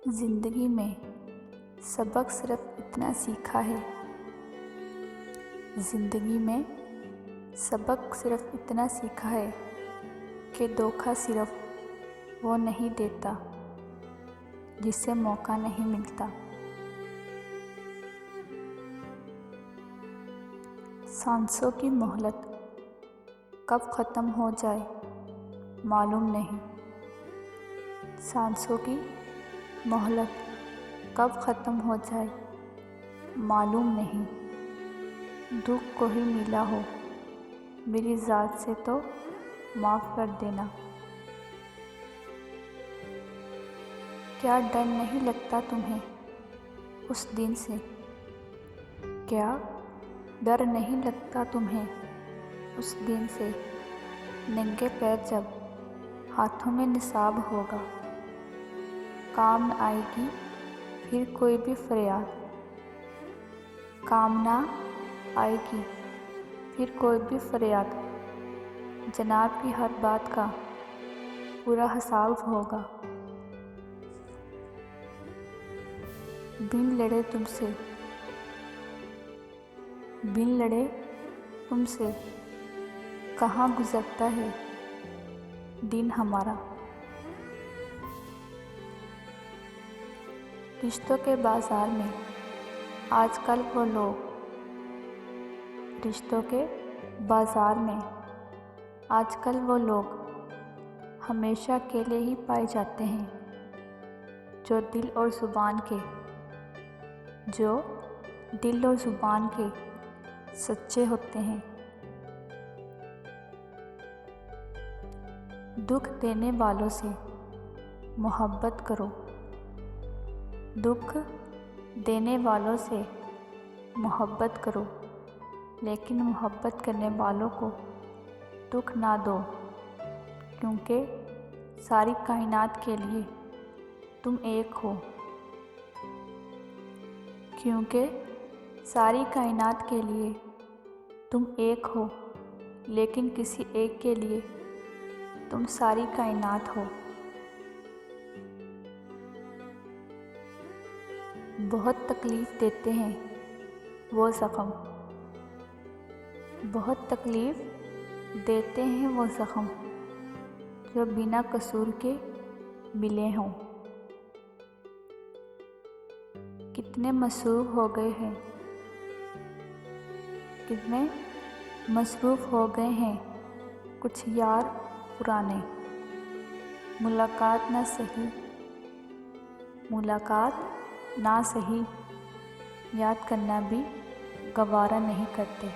زندگی میں سبق صرف اتنا سیکھا ہے زندگی میں سبق صرف اتنا سیکھا ہے کہ دھوکہ صرف وہ نہیں دیتا جسے موقع نہیں ملتا۔ سانسوں کی مہلت کب ختم ہو جائے معلوم نہیں، سانسوں کی مہلت کب ختم ہو جائے معلوم نہیں۔ دکھ کو ہی ملا ہو میری ذات سے تو معاف کر دینا۔ کیا ڈر نہیں لگتا تمہیں اس دن سے؟ کیا ڈر نہیں لگتا تمہیں اس دن سے؟ ننگے پیر جب ہاتھوں میں نصاب ہوگا، کام نہ آئے گی پھر کوئی بھی فریاد، کام نہ آئے گی پھر کوئی بھی فریاد، جناب کی ہر بات کا پورا حساب ہوگا۔ بن لڑے تم سے، بن لڑے تم سے کہاں گزرتا ہے دن ہمارا۔ رشتوں کے بازار میں آج کل وہ لوگ، رشتوں کے بازار میں آج کل وہ لوگ ہمیشہ اکیلے ہی پائے جاتے ہیں جو دل اور زبان کے سچے ہوتے ہیں۔ دکھ دینے والوں سے محبت کرو، دکھ دینے والوں سے محبت کرو، لیکن محبت کرنے والوں کو دکھ نہ دو، کیونکہ ساری کائنات کے لیے تم ایک ہو، کیونکہ ساری کائنات کے لیے تم ایک ہو، لیکن کسی ایک کے لیے تم ساری کائنات ہو۔ بہت تکلیف دیتے ہیں وہ زخم، بہت تکلیف دیتے ہیں وہ زخم جو بنا قصور کے ملے ہوں۔ کتنے مصروف ہو گئے ہیں، کتنے مصروف ہو گئے ہیں کچھ یار پرانے، ملاقات نہ سہی یاد کرنا بھی گوارا نہیں کرتے۔